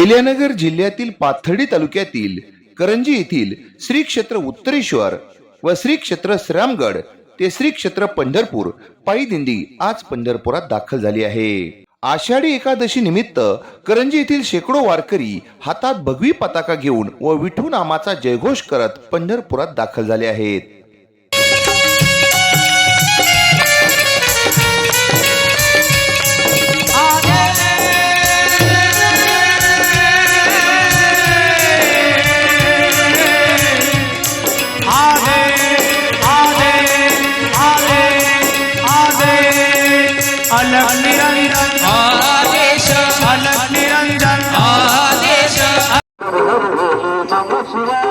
अहिल्यानगर जिल्ह्यातील पाथर्डी तालुक्यातील करंजी येथील श्री क्षेत्र उत्तरेश्वर व श्री क्षेत्र श्रीरामगड ते श्री क्षेत्र पंढरपूर पायी दिंडी आज पंढरपुरात दाखल झाली आहे। आषाढी एकादशी निमित्त करंजी येथील शेकडो वारकरी हातात भगवी पताका घेऊन व विठू नामाचा जयघोष करत पंढरपुरात दाखल झाले आहेत। अलग निरंजन आदेश, अलग निरंजन आदेश। नमः शिवाय,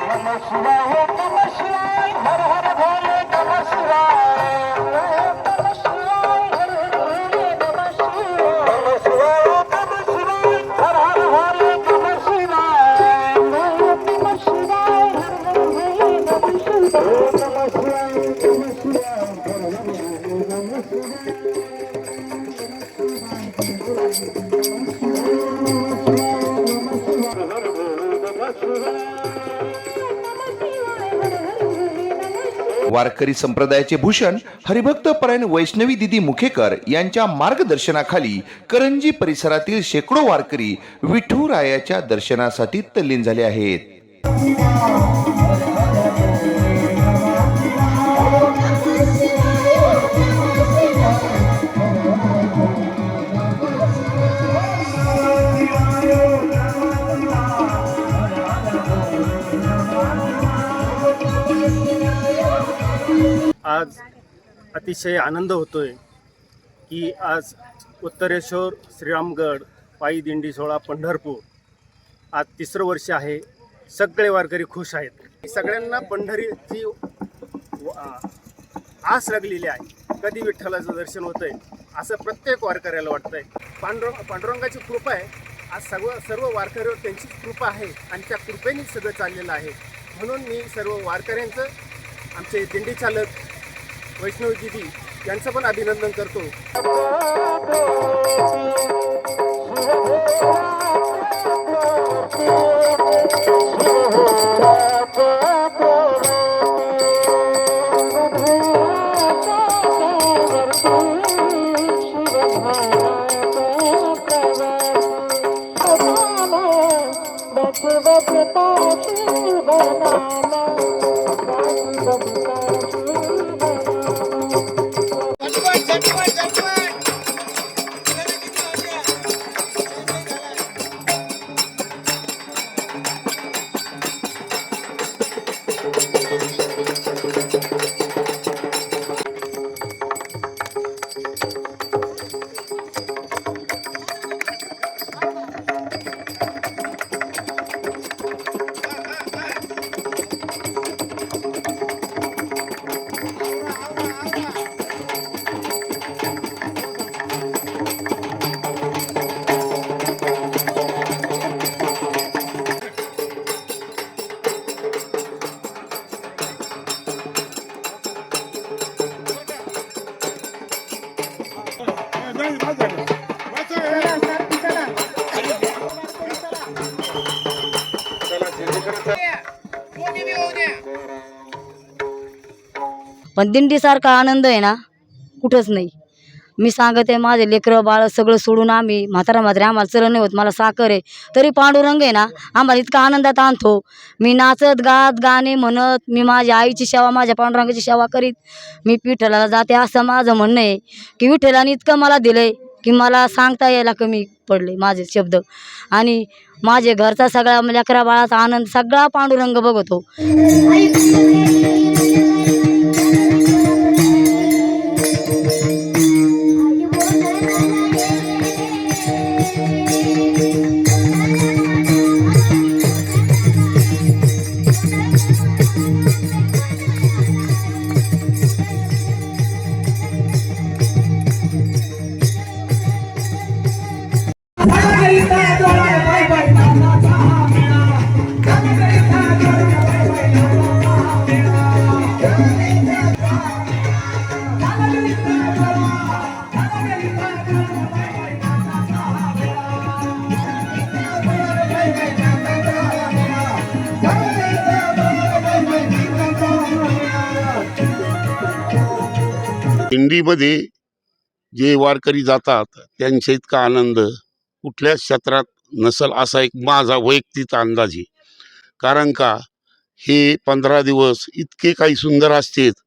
नमः शिवाय, नमः शिवाय, हर हर भोले, नमः शिवाय, नमः शिवाय, हर हर भोले, नमः शिवाय, नमः शिवाय, नमः शिवाय, हर हर भोले, नमः शिवाय, नमः शिवाय, हर हर भोले, नमः शिवाय। वारकरी संप्रदायाचे भूषण हरिभक्त परायण वैष्णवी दिदी मुखेकर यांच्या मार्गदर्शनाखाली करंजी परिसरातील शेकडो वारकरी विठुरायाच्या दर्शनासाठी तल्लीन झाले आहेत। आज अतिशय आनंद होतोय की आज उत्तरेश्वर श्रीरामगड पायी दिंडी सोहळा पंढरपूर आज तिसरं वर्ष आहे। सगळे वारकरी खुश आहेत। सगळ्यांना पंढरीची आस लागलेली आहे, कधी विठ्ठलाचं दर्शन होतंय असं प्रत्येक वारकऱ्याला वाटतंय। पांडुरंगाची कृपा आहे, आज सर्व वारकऱ्यावर त्यांची कृपा आहे आणि त्या कृपेने सगळं चाललेलं आहे। म्हणून मी सर्व वारकऱ्यांचं, आमचे दिंडी चालक वैष्णवी दिदी यांचं पण अभिनंदन करतो। पण दिंडीसारखा आनंद आहे ना कुठंच नाही। मी सांगते, माझे लेकरं बाळ सगळं सोडून आम्ही म्हातारा आम्हाला चरण नाही होत, मला साखर आहे तरी पांडुरंग आहे ना आम्हाला इतका आनंदात आणतो। मी नाचत गात गाणे म्हणत मी माझ्या आईची सेवा, माझ्या पांडुरंगाची सेवा करीत मी विठ्ठलाला जाते, असं माझं म्हणणं आहे की विठ्ठलाने इतकं मला दिलंय की मला सांगता यायला कमी पडले माझे शब्द। आणि माझे घरचा सगळा लेकरा बाळाचा आनंद सगळा पांडुरंग बघतो। दिंडीमध्ये जे वारकरी जातात त्यांच्या इतका आनंद कुठल्याच क्षेत्रात नसल असा एक माझा वैयक्तिक अंदाज आहे. कारण का हे 15 दिवस इतके काही सुंदर असतात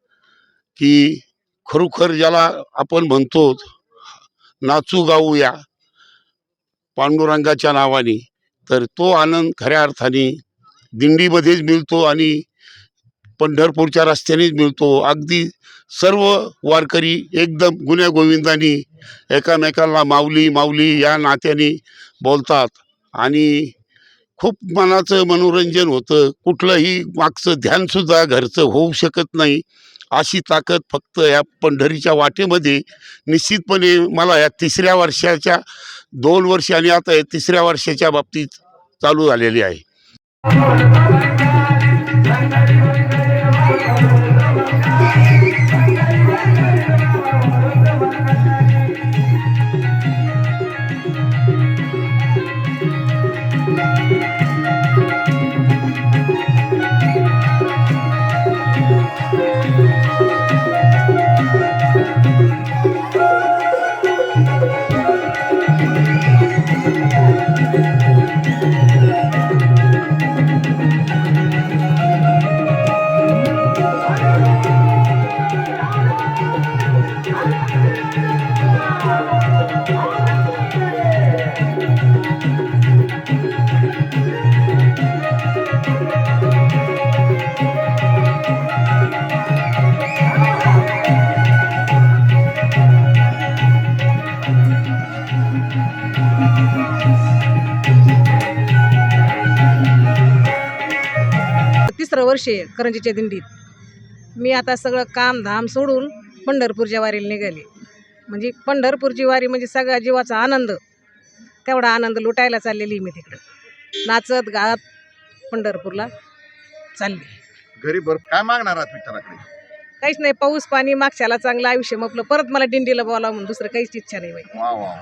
की खरोखर ज्याला आपण म्हणतो नाचू गाऊया पांडुरंगाच्या नावाने, तर तो आनंद खऱ्या अर्थाने दिंडीमध्येच मिळतो आणि पंढरपूरच्या रस्त्यानेच मिळतो. अगदी सर्व वारकरी एकदम गुण्यागोविंदाने एकामेकाला माऊली माऊली या नात्याने बोलतात आणि खूप मनाचं मनोरंजन होतं. कुठलंही मागचं ध्यानसुद्धा घरचं होऊ शकत नाही अशी ताकद फक्त या पंढरीच्या वाटेमध्ये निश्चितपणे मला या 3ऱ्या वर्षाच्या 2 वर्ष आणि आता या 3ऱ्या वर्षाच्या बाबतीत चालू झालेली आहे. तिसरं वर्ष आहे करंजीच्या दिंडीत. मी आता सगळं काम धाम सोडून पंढरपूरच्या वारीला निघाले. म्हणजे पंढरपूरची वारी म्हणजे सगळ्या जीवाचा आनंद, तेवढा आनंद लुटायला चाललेली मी तिकडं नाचत गात पंढरपूरला चालली. घरी काय मागणार आहात विठ्ठलाकडे? काहीच नाही, पाऊस पाणी मागच्याला चांगलं आयुष्य म्हटलं, परत मला दिंडीला बोलावं म्हणून दुसरं काहीच इच्छा नाही बाई. वा वा,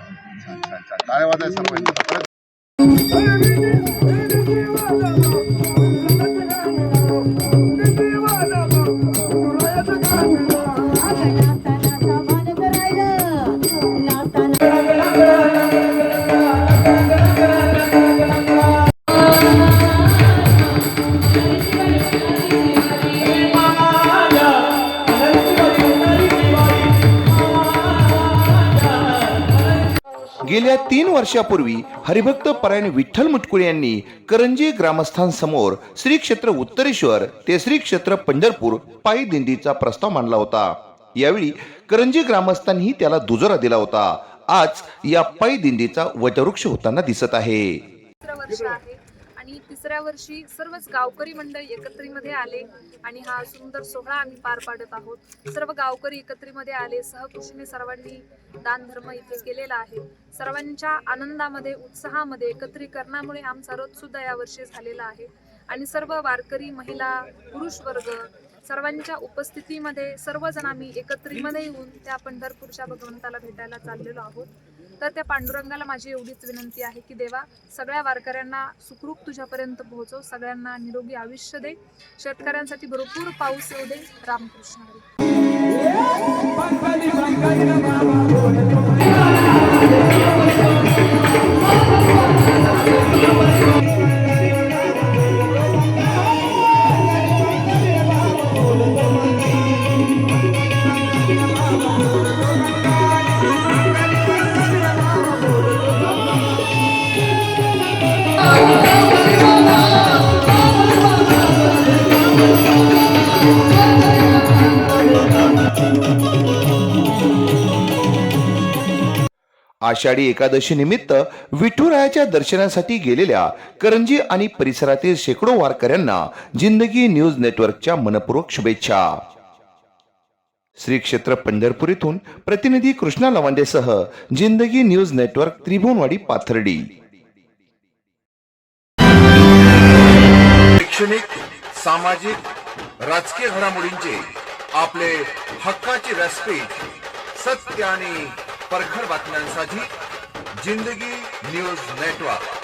छान छान छान. टाळ्या वाजवा सर्वांनी. गेल्या 3 वर्षापूर्वी हरिभक्त परायण विठ्ठल मुटकुळे यांनी करंजी ग्रामस्थांसमोर श्री क्षेत्र उत्तरेश्वर ते श्री क्षेत्र पंढरपूर पायी दिंडीचा प्रस्ताव मांडला होता. यावेळी करंजी ग्रामस्थांनी त्याला दुजोरा दिला होता. आज या पायी दिंडीचा वटवृक्ष होताना दिसत आहे. वर्ष आहे आणि 3ऱ्या वर्षी सर्वच गावकरी मंडळी एकत्रीमध्ये आले आणि हा सुंदर सोहळा आम्ही पार पाडत आहोत. सर्व गावकरी एकत्रीमध्ये आले, सहकुशीने सर्वांनी दान धर्म इथे केलेला आहे. सर्वांच्या आनंदामध्ये उत्साहामध्ये एकत्रीकरणामुळे आमचा रथ सुद्धा यावर्षी झालेला आहे आणि सर्व वारकरी महिला पुरुष वर्ग सर्वांच्या उपस्थितीमध्ये सर्वजण आम्ही एकत्रीमध्ये येऊन त्या पंढरपूरच्या भगवंताला भेटायला चाललेलो आहोत. तर त्या पांडुरंगाला माझी एवढीच विनंती आहे की देवा, सगळ्या वारकऱ्यांना सुखरूप तुझ्यापर्यंत पोहोचव, सगळ्यांना निरोगी आयुष्य दे, शेतकऱ्यांसाठी भरपूर पाऊस येऊ दे. रामकृष्ण हरी. आषाढी एकादशी निमित्त विठुरायाच्या दर्शनासाठी गेलेल्या करंजी आणि परिसरातील शेकडो वारकऱ्यांना जिंदगी न्यूज नेटवर्कच्या मनपूर्वक शुभेच्छा. श्री क्षेत्र पंढरपूर इथून प्रतिनिधी कृष्णा लवांडेसह जिंदगी न्यूज नेटवर्क, त्रिभुवनवाडी, पाथर्डी. शैक्षणिक, सामाजिक, राजकीय घडामोडींचे आपले हक्काचे व्यासपीठ, सत्य आणि परखड बातम्यांसाठी जिंदगी न्यूज नेटवर्क.